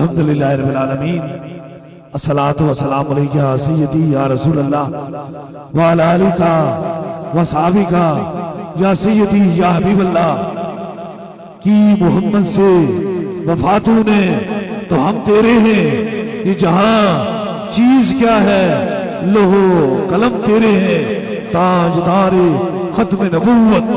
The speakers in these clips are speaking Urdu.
الحمدللہ رب العالمین الصلاۃ والسلام علیکہ سیدی یا رسول اللہ وعلی آلہ و صحابہ یا سیدی یا حبیب اللہ کی محمد سے وفاتوں نے تو ہم تیرے ہیں، یہ جہاں چیز کیا ہے لوح و قلم تیرے ہیں، تاجدار ختم نبوت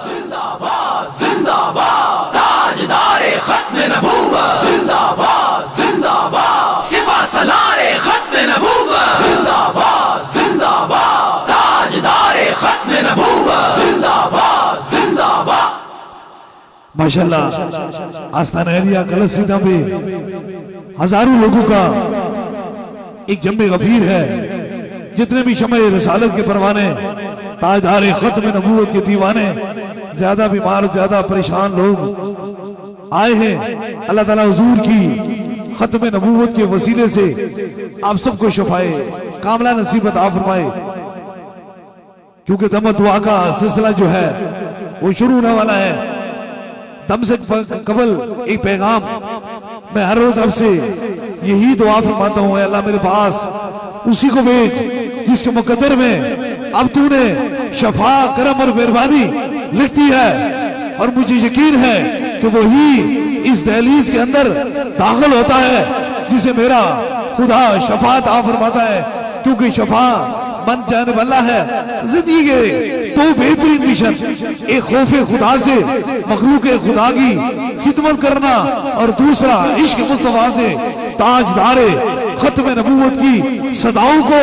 زندہ باد زندہ باد تاجدار ختم نبوت زندہ باد زندہ باد سپہ سالار ختم نبوت زندہ باد زندہ باد تاجدار ختم نبوت زندہ باد زندہ باد۔ ماشاءاللہ آستانہ ایریا کلسیدہ پہ ہزاروں لوگوں کا ایک جمع غفیر ہے، جتنے بھی شمع رسالت کے پروانے تاجدار ختم نبوت کے دیوانے زیادہ بیمار زیادہ پریشان لوگ آئے ہیں، اللہ تعالیٰ حضور کی ختم نبوت کے وسیلے سے آپ سب کو شفائے کاملہ نصیب عطا فرمائے، کیونکہ دم دعا کا سلسلہ جو ہے وہ شروع ہونے والا ہے۔ دم سے قبل ایک پیغام میں ہر روز رب سے یہی دعا فرماتا ہوں، اے اللہ میرے پاس اسی کو بھیج جس کے مقدر میں اب تو نے شفا کرم اور مہربانی لکھتی ہے، اور مجھے یقین ہے کہ وہی اس دہلیز کے اندر داخل ہوتا ہے جسے میرا خدا شفا عطا فرماتا ہے، کیونکہ شفا من جانب اللہ ہے۔ زندگی کے دو بہترین مشن، ایک خوف خدا سے مخلوق خدا کی خدمت کرنا، اور دوسرا عشق مصطفیٰ سے تاجدار ختم نبوت کی صداؤں کو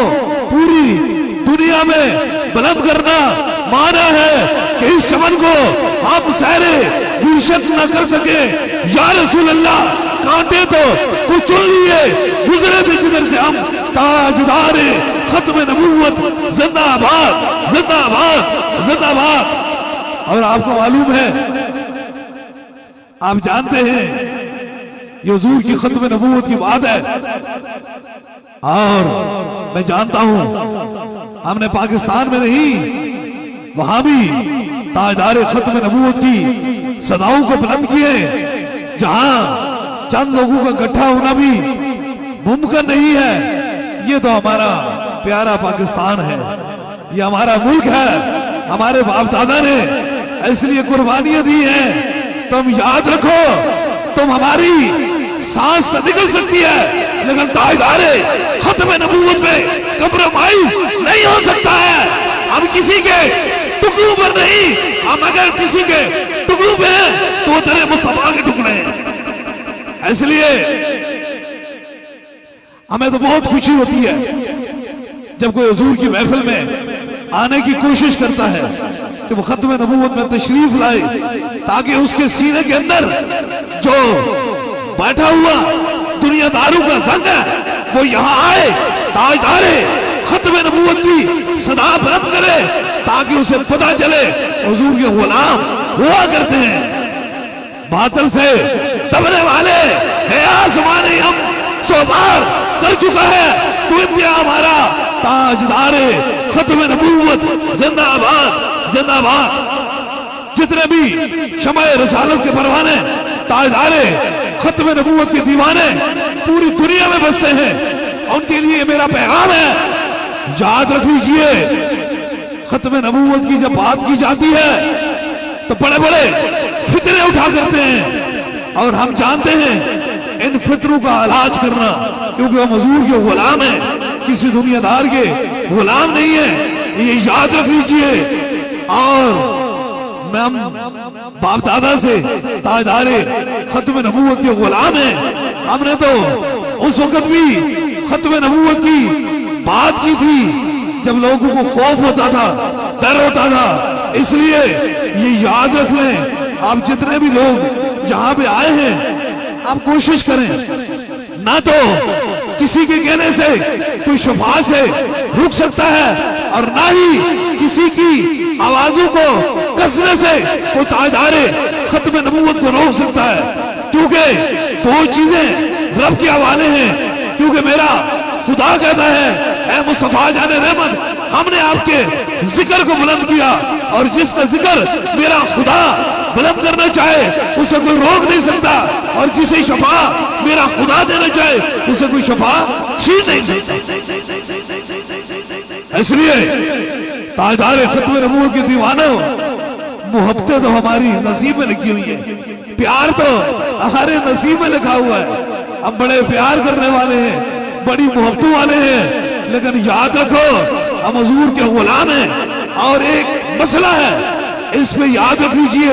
پوری دنیا میں بلند کرنا۔ مانا ہے کہ اس چمن کو ہم سہرے گلشن نہ کر سکے، یا رسول اللہ کانٹے تو کچھ چن لیے گزرے تھے جدھر سے ہم، تاجدار ختم نبوت زندہ آباد زندہ آباد زندہ آباد۔ اور آپ کو معلوم ہے، آپ جانتے ہیں یہ حضور کی ختم نبوت کی بات ہے، اور میں جانتا ہوں ہم نے پاکستان میں نہیں وہاں بھی تاجدار ختم نبوت کی صداؤں کو بلند کیے، جہاں چند لوگوں کا اکٹھا ہونا بھی ممکن نہیں ہے۔ یہ تو ہمارا پیارا پاکستان ہے، یہ ہمارا ملک ہے، ہمارے باپ دادا نے اس لیے قربانیاں دی ہیں۔ تم یاد رکھو، تم ہماری سانس تو نکل سکتی ہے لیکن تاجدار ختم نبوت میں کمپرومائز نہیں ہو سکتا ہے۔ ہم کسی کے ٹکڑوں پر نہیں، ہم اگر کسی کے ٹکڑوں پہ ہیں تو وہ تیرے مصطفیٰ کے ٹکڑے ہیں۔ اس لیے ہمیں تو بہت خوشی ہوتی ہے جب کوئی حضور کی محفل میں آنے کی کوشش کرتا ہے کہ وہ ختم نبوت میں تشریف لائے، تاکہ اس کے سینے کے اندر جو بیٹھا ہوا دنیا داروں کا زنگ ہے وہ یہاں آئے، تاجدار ختم نبوت کی صدا بلند کرے، تاکہ اسے پتہ چلے حضور کے غلام ہوا کرتے ہیں، باطل سے دبنے والے ہے آسمان ہم سو بار کر چکا ہے، تو انتہا ہمارا تاجدار ختم نبوت زندہ آباد زندہ آباد۔ جتنے بھی شمع رسالت کے پروانے تاجدار ختم نبوت کے دیوانے پوری دنیا میں بستے ہیں، ان کے لیے میرا پیغام ہے، یاد رکھ لیجئے ختم نبوت کی جب بات کی جاتی ہے تو بڑے بڑے فتنے اٹھا کرتے ہیں، اور ہم جانتے ہیں ان فطروں کا علاج کرنا، کیونکہ ہم حضور کے غلام ہیں، کسی دنیا دار کے غلام نہیں ہیں، یہ یاد رکھ لیجئے۔ اور میں ہم باپ دادا سے تاجدار ختم نبوت کے غلام ہیں، ہم نے تو اس وقت بھی ختم نبوت کی بات کی تھی جب لوگوں کو خوف ہوتا تھا، ڈر ہوتا تھا۔ اس لیے یہ یاد رکھ لیں، آپ جتنے بھی لوگ یہاں پہ آئے ہیں آپ کوشش کریں، نہ تو کسی کے کہنے سے کوئی شفاع سے رک سکتا ہے، اور نہ ہی کسی کی آوازوں کو کسنے سے کوئی تاجدار ختم نبوت کو روک سکتا ہے، کیونکہ دو چیزیں رب کے حوالے ہیں، کیونکہ میرا خدا کہتا ہے اے مصطفیٰ جان رحمت ہم نے آپ کے ذکر کو بلند کیا، اور جس کا ذکر میرا خدا بلند کرنا چاہے اسے کوئی روک نہیں سکتا، اور جسے شفا میرا خدا دینا چاہے اسے کوئی شفا چھین نہیں سکتا۔ اس لیے تاجدار ختم نبوت کے دیوانوں، محبتیں تو ہماری نصیب میں لکھی ہوئی ہیں، پیار تو ہمارے نصیب میں لکھا ہوا ہے، ہم بڑے پیار کرنے والے ہیں، بڑی محبتوں والے ہیں، لیکن یاد رکھو ہم حضور کے غلام ہیں، اور ایک مسئلہ ہے اس پہ یاد رکھ لیجئے،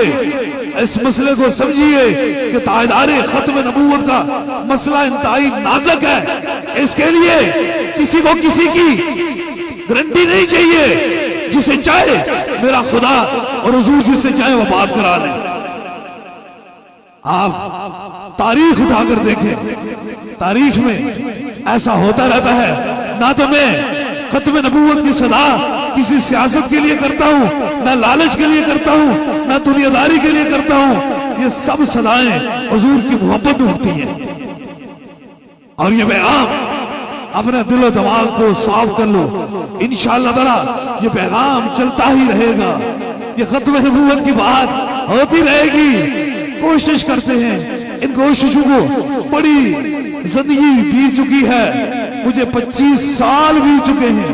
اس مسئلے کو سمجھیے کہ تاجدار ختم نبوت کا مسئلہ انتہائی نازک ہے، اس کے لیے کسی کو کسی کی گارنٹی نہیں چاہیے، جسے چاہے میرا خدا اور حضور جس سے چاہے وہ بات کرا لیں۔ آپ تاریخ اٹھا کر دیکھیں، تاریخ میں ایسا ہوتا رہتا ہے، نہ تو میں ختم نبوت کی صدا کسی سیاست کے لیے کرتا ہوں، نہ لالچ کے لیے کرتا ہوں، نہ دنیا داری کے لیے کرتا ہوں، یہ سب صدائیں حضور کی محبت میں ہوتی ہیں۔ اور یہ پیغام اپنے دل و دماغ کو صاف کر لو، انشاءاللہ تعالی یہ پیغام چلتا ہی رہے گا، یہ ختم نبوت کی بات ہوتی رہے گی۔ کوشش کرتے ہیں، ان کوششوں کو بڑی زندگی بیت چکی ہے، مجھے 25 سال بیت چکے ہیں،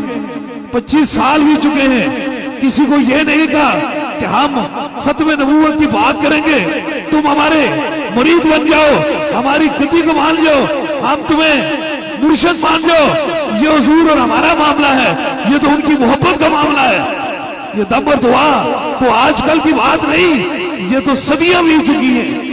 25 سال بیت چکے ہیں، کسی کو یہ نہیں کہا کہ ہم ختم نبوت کی بات کریں گے، تم ہمارے مرید بن جاؤ، ہماری خطی کو مان جاؤ، ہم تمہیں مرشد مان جاؤ۔ یہ حضور اور ہمارا معاملہ ہے، یہ تو ان کی محبت کا معاملہ ہے، یہ دم اور دعا تو آج کل کی بات نہیں، یہ تو صدیاں بیت چکی ہیں،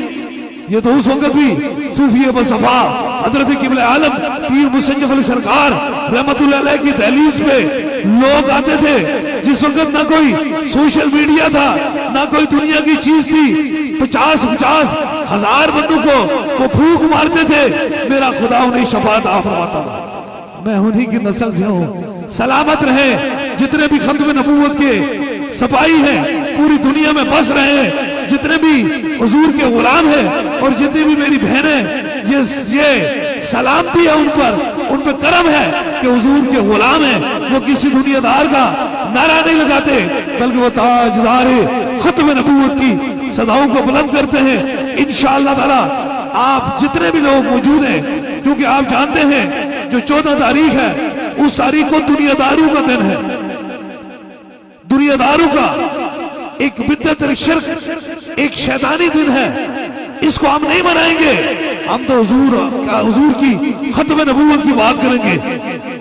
یہ تو اس وقت بھی صوفی بصفا حضرت قبلہ عالم پیر مسنجف علی سرکار رحمت اللہ علیہ کی دہلیز پہ لوگ آتے تھے، جس وقت نہ کوئی سوشل میڈیا تھا، نہ کوئی دنیا کی چیز تھی، 50 ہزار بندوں کو وہ پھونک مارتے تھے، میرا خدا انہیں شفاعت عطا فرماتا تھا۔ میں انہی کی نسل سے ہوں، سلامت رہے جتنے بھی ختم نبوت کے سپاہی ہیں، پوری دنیا میں بس رہے ہیں، جتنے بھی حضور کے غلام ہیں، اور جتنے بھی میری بہنیں، یہ سلامتی ہے ان پہ کرم ہے کہ حضور کے غلام ہیں، وہ کسی دنیا دار کا نعرہ نہیں لگاتے، بلکہ وہ تاجدار ختم نبوت کی صداؤں کو بلند کرتے ہیں۔ انشاءاللہ تعالی آپ جتنے بھی لوگ موجود ہیں، کیونکہ آپ جانتے ہیں جو 14 تاریخ ہے اس تاریخ کو دنیا داروں کا دن ہے، دنیا داروں کا ایک بدعت اور شرک، ایک شیطانی دن ہے، اس کو ہم نہیں منائیں گے، ہم تو حضور کی ختم نبوت کی بات کریں گے،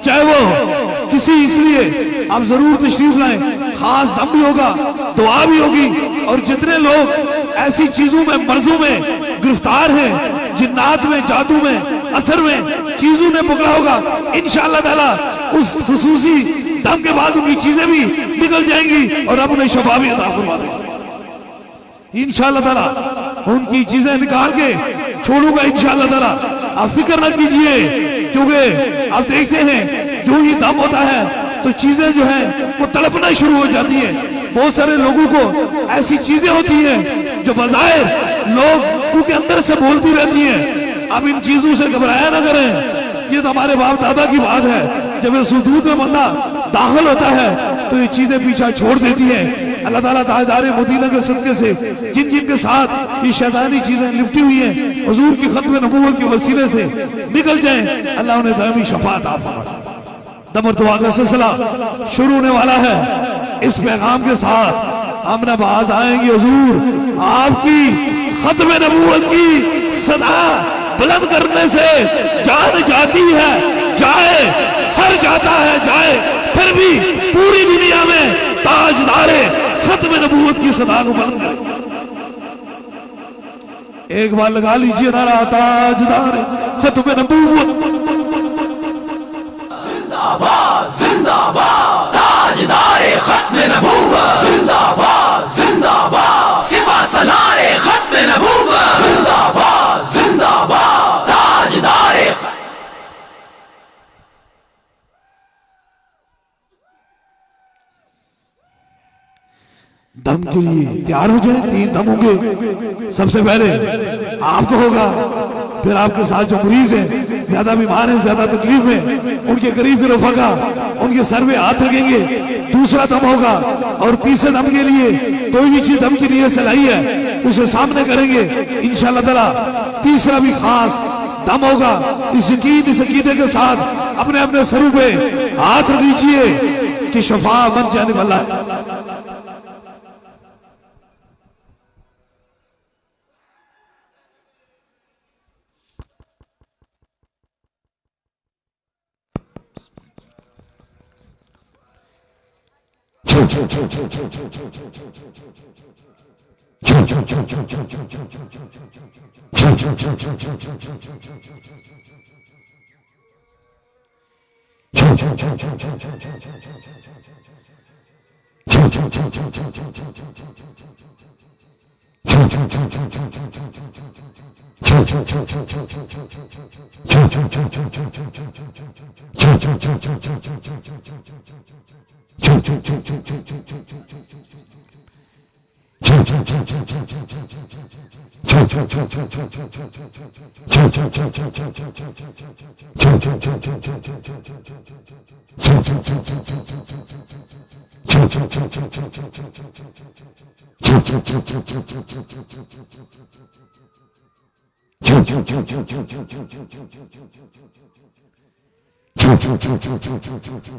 چاہے وہ کسی، اس لیے آپ ضرور تشریف لائیں، خاص دم بھی ہوگا، دعا بھی ہوگی، اور جتنے لوگ ایسی چیزوں میں مرضوں میں گرفتار ہیں، جنات میں، جادو میں، اثر میں چیزوں نے پکڑا ہوگا، انشاءاللہ تعالی اس خصوصی دم کے بعد ان کی چیزیں بھی نکل جائیں گی اور رب انہیں شفا بھی عطا فرما دے گا انشاءاللہ تعالی۔ ان کی چیزیں نکال کے چھوڑوں گا انشاءاللہ تعالی، آپ فکر نہ کیجئے، کیونکہ آپ دیکھتے ہیں جو ہی دم ہوتا ہے تو چیزیں جو ہیں وہ تڑپنا شروع ہو جاتی ہیں۔ بہت سارے لوگوں کو ایسی چیزیں ہوتی ہیں جو بظاہر لوگ کیونکہ اندر سے بولتی رہتی ہیں، اب ان چیزوں سے گھبرایا نہ کریں، یہ تو ہمارے باپ دادا کی بات ہے، جب اس حدود میں بندہ داخل ہوتا ہے تو یہ چیزیں پیچھا چھوڑ دیتی ہیں۔ اللہ تعالیٰ تاجدار مدینہ کے صدقے سے جن جن کے ساتھ یہ شیطانی چیزیں لپٹی ہوئی ہیں، حضور کی ختم نبوت کے وسیلے سے نکل جائیں، اللہ انہیں دائمی شفاعت عطا فرمائے۔ دم اور دعا کا سلسلہ شروع ہونے والا ہے، اس پیغام کے ساتھ ہم نہ باز آئیں گے، حضور آپ کی ختم نبوت کی صدا بلند کرنے سے جان جاتی ہے، جائے سر جاتا ہے، جائے پھر بھی پوری دنیا میں تاجدار ختم نبوت کی صدا کو بلند کریں۔ ایک بار لگا لیجئے نعرہ تاجدار ختم نبوت، زندہ باد زندہ باد تاجدار ختم نبوت، زندہ باد زندہ باد سپہ سالار ختم نبوت، زندہ باد زندہ باد تاجدار دم کے لیے تیار ہو جائیں۔ 3 دم ہوں گے، سب سے پہلے آپ کو ہوگا، پھر آپ کے ساتھ جو مریض ہیں، زیادہ بیمار ہیں، زیادہ تکلیف میں، ان کے قریب کے رفقا ان کے سر پہ ہاتھ رکھیں گے، دوسرا دم ہوگا، اور تیسرے دم کے لیے کوئی بھی چیز دم کی نیت سے لائی ہے اسے سامنے کریں گے انشاءاللہ تعالی۔ تیسرا بھی خاص دم ہوگا، اس یقین اس عقیدے کے ساتھ اپنے اپنے سروں پہ ہاتھ رکھ لیجئے کہ شفا بن جانے والا ہے۔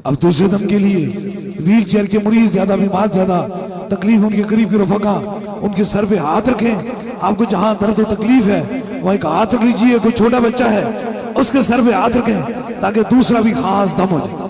اب دوسرے دم کے لیے ویل چیئر کے مریض زیادہ بیمار زیادہ تکلیف ان کے قریب کے رفقا ان کے سر پہ ہاتھ رکھیں۔ آپ کو جہاں درد و تکلیف ہے وہ ایک ہاتھ رکھ لیجیے، کوئی چھوٹا بچہ ہے اس کے سر پہ ہاتھ رکھیں تاکہ دوسرا بھی خاص دم ہو جائے۔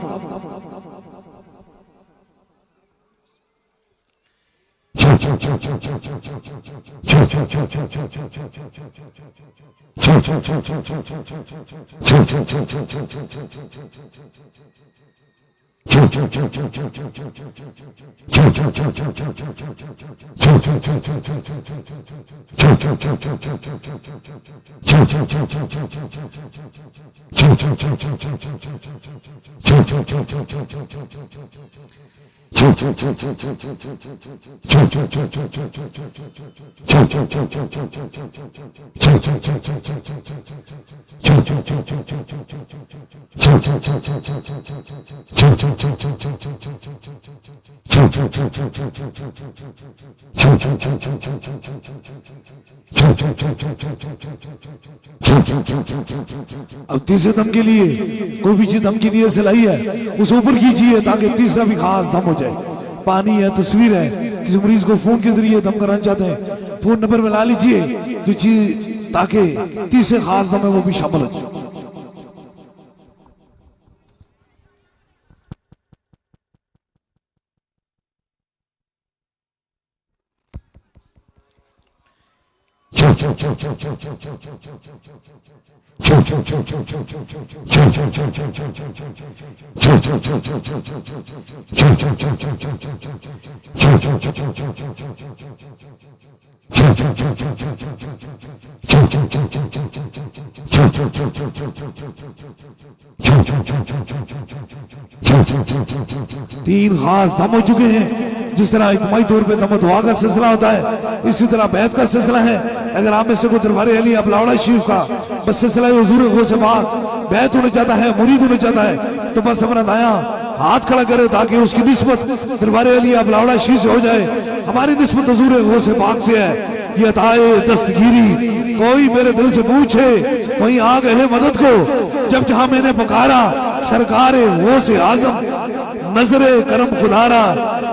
اب تیسرے دم کے لیے کوئی بھی دم کے لیے سلائی ہے اسے اوپر کیجیے تاکہ تیسرا بھی خاص دم ہو جائے۔ پانی ہے، تصویر ہے، کسی مریض کو فون کے ذریعے دم کرانا چاہتے ہیں فون نمبر میں لا لیجیے جو چیز تاکہ تیسرے خاص دم ہے وہ بھی شامل ہو جائے۔ تین خاص دم ہو چکے ہیں۔ جس طرح اجتماعی طور پہ دم و دعا کا سلسلہ ہوتا ہے اسی طرح بیعت کا سلسلہ ہے۔ اگر آپ میں سے کوئی دربار علی ابلاوڑا شریف کا بس سلسلہ حضور غوث پاک بیعت ہونا چاہتا ہے، مرید ہونا چاہتا ہے تو بس اپنا دایاں ہاتھ کھڑا کرے تاکہ اس کی نسبت دربار علی ابلاوڑا شریف سے ہو جائے۔ ہماری نسبت حضور غوث پاک سے ہے۔ یہ عطائے دستگیری کوئی میرے دل سے پوچھے وہیں آ گئے مدد کو، جب جہاں میں نے پکارا سرکار غوث اعظم نظر کرم خدارا،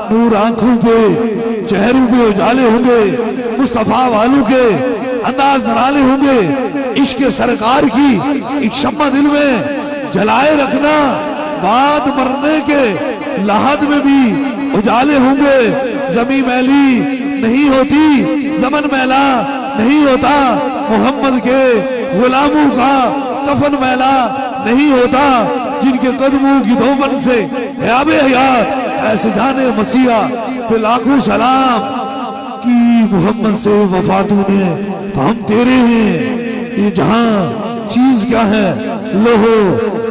نور آنکھوں پہ چہروں پہ اجالے ہوں گے، مصطفیٰ والوں کے انداز نرالے ہوں گے، عشق سرکار کی ایک شمع دل میں جلائے رکھنا، بعد مرنے کے لحد میں بھی اجالے ہوں گے۔ زمین میلی نہیں ہوتی، زمن میلا نہیں ہوتا، محمد کے غلاموں کا کفن میلا نہیں ہوتا، جن کے قدموں کی دھوبن سے حیاب حیات ایسے جانے مسیحا پہ لاکھوں سلام کی محمد سے وفاتوں نے تو ہم تیرے ہیں۔ یہ جہاں چیز کیا ہے لوہو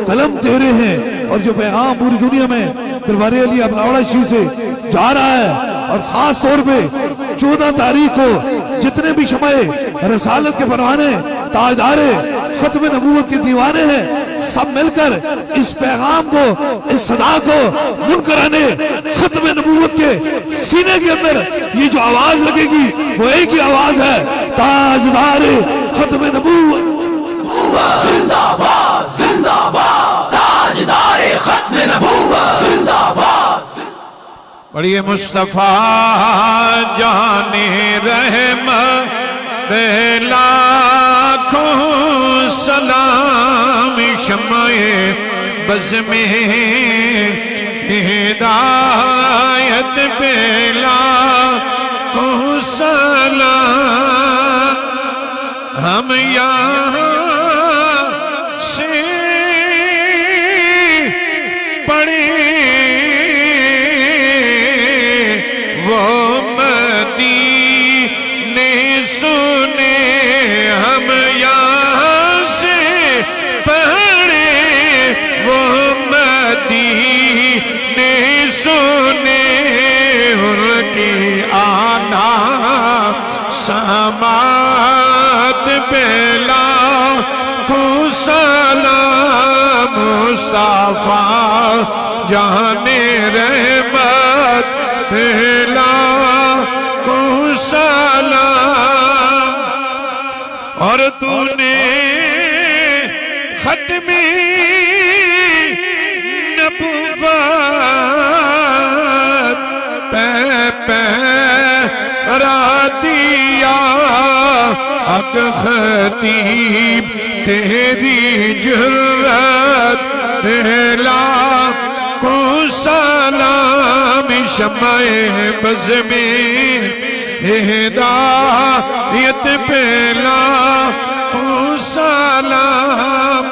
قلم تیرے ہیں، اور جو پیغام پوری دنیا میں دربار علی ابلاوڑا شریف سے جا رہا ہے، اور خاص طور پہ 14 تاریخ کو جتنے بھی شمع رسالت کے پروانے تاجدار ختم نبوت کے دیوانے ہیں سب مل کر اس پیغام کو، اس صدا کو منکرانے ختم نبوت کے سینے کے اندر یہ جو آواز لگے گی وہ ایک ہی آواز ہے، تاجدار ختم نبوت زندہ باد زندہ باد، تاجدار ختم نبوت زندہ باد۔ پڑھیے مصطفیٰ جان رحمت لاکھوں سلام، شمع بز میں ہدایت پہ لاکھوں سلام، ہم یہاں سے پڑھیں وہ مدینے سنے، ہم یہاں سے پڑھیں وہ مدینے سنے، ان کی آنا سماعت پہ لاکھوں سلام، مصطفیٰ جان رحمت پہ لاکھوں سلام، اور تو نے ختمی نبوت پہ را دیا، حق خطیب تیری جرت پہ لاکھوں سلام، شمع بز میں ہدایت پہ لاکھوں سلام،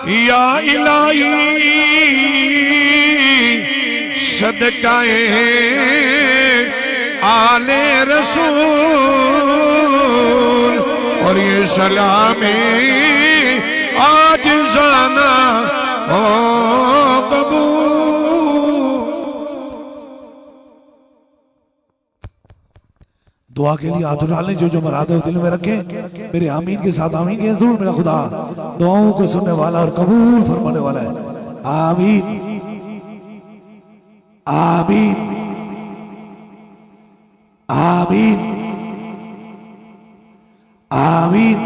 یا الہی صدقہ آل رسول، اور یہ سلام عاجزانہ ہو قبول۔ دعا کے لیے ہاتھ اٹھا لیں، جو مراد ہے دل میں رکھیں، میرے آمین کے ساتھ آمین کہیں، ضرور میرا خدا دعاؤں کو سننے والا اور قبول فرمانے والا ہے۔ آمین آمین آمین آمین